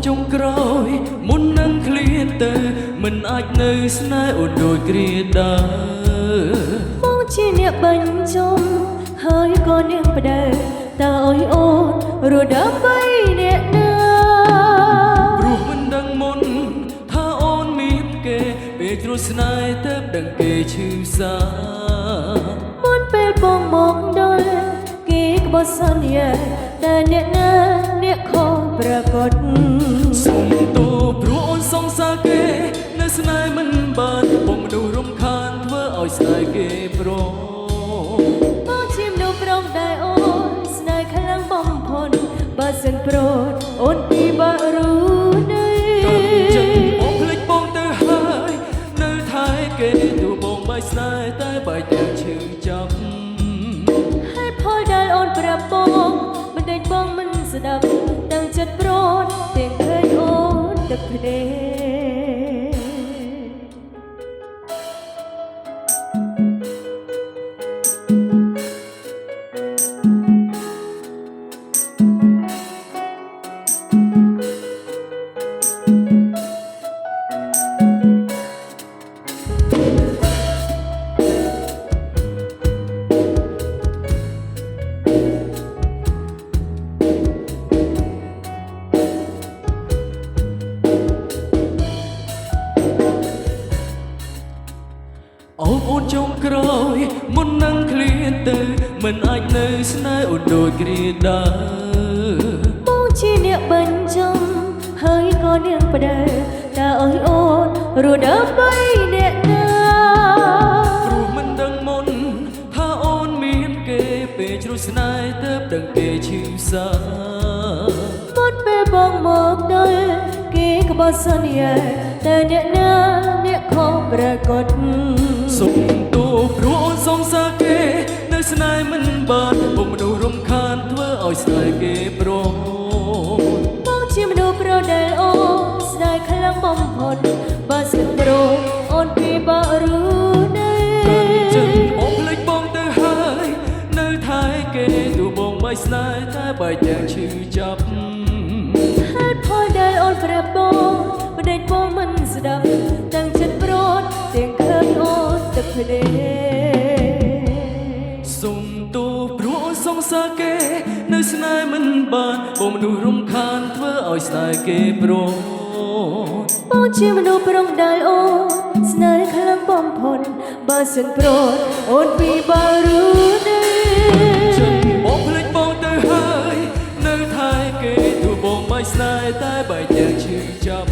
ចុងក្រោយមុននឹងឃ្លានទៅមិនអាចនៅស្នេហ៍អូនដូចគ្រាដើមបងជាអ្នកបញ្ចុំហើយក៏អ្នកផ្ដៅតើអើយអូនរស់ដើម្បីអ្នកណាព្រោះមិនដឹងមុនថាអូនមានគេពេលជ្រុលស្នេហ៍ទៅដឹងគេឈឺសាមុនពេលបងមកដល់គេក្បត់សន្យាតែអ្នកណាអ្នកខំប្រកបសុំទោសព្រោះអូនសង្សារគេនៅស្នេហ៍មិនបានបងមនុស្សរំខានធ្វើឲ្យស្នេហ៍គេប្របងជាមនុស្សប្រុងដែលអូនស្នេហ៍ខ្លាំងបំផុតបើសិនប្រត់អូនពិបាកรู้នៅចឹងបងភ្លេចបងទៅហើយនៅថែគេទូបងបាយស្នេហ៍តែបាយទាំងឈឺចាប់ហើយផលដែលអូនប្រាប់បងមិនដេញបងមិនស្ដាប់ដឹងចិត្តប្រត់ទាំងឃើញអូនទឹកភ្នែកអូនចុងក្រោយមុននឹងឃ្លានទៅមិនអាចនៅស្នេហ៍អូនដូចគ្រាដើមបងជាអ្នកបញ្ចុំហើយក៏អ្នកផ្ដៅតើអើយអូនរស់ដើម្បីអ្នកណាព្រោះមិនដឹងមុនថាអូនមានគេពេលជ្រុលស្នេហ៍ទៅដឹងគេឈឺសាមុនពេលបងមកដល់គេក្បត់សន្យាតែអ្នកណាអ្នកខំប្រកបសុំទោសព្រោះអូនសង្សារគេនៅស្នេហ៍មិនបានបងមនុស្សរំខានធ្វើឲ្យស្នេហ៍គេប្របងជាមនុស្សប្រុសដែលអូនស្នេហ៍ខ្លាំងបំផុតបើសិនប្រត់អូនពិបាកรู้នៅចឹងបងភ្លេចបងទៅហើយនៅថែគេទូបងបាយស្នេហ៍តែបាយទាំងឈឺចាប់ហេតុផលដែលអូនប្រាប់បងមិនដេញបងមិនស្ដាប់ទាំងចិត្តប្រត់ទាំងឃើញអូនទឹកភ្នែកសុំទោសព្រោះអូនសង្សារគេនៅស្នេហ៍មិនបានបងមនុស្សរំខានធ្វើឲ្យស្នេហ៍គេប្របងជាមនុស្សប្រុងដែលអូនស្នេហ៍ខ្លាំងបំផុតបើសិនប្រត់អូនពិបាកรู้ទេចឹងបងភ្លេចបងទៅហើយនៅថែគេទូបងបាយស្នេហ៍តែបាយទាំងឈឺចាប់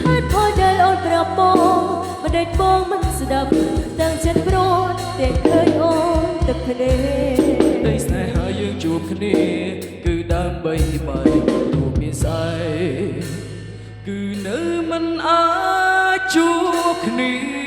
ហេតុផលដែលអូនប្រាប់បងមិនដេញបងមិនស្ដាប់ទាំងចិត្តប្រត់ទាំងឃើញអូនទឹកភ្នែកតែស្នេហាយើងជួបគ្នាគឺដើម្បីបាយទូមានស្អែកគឺនៅមិនអាចជួបគ្នា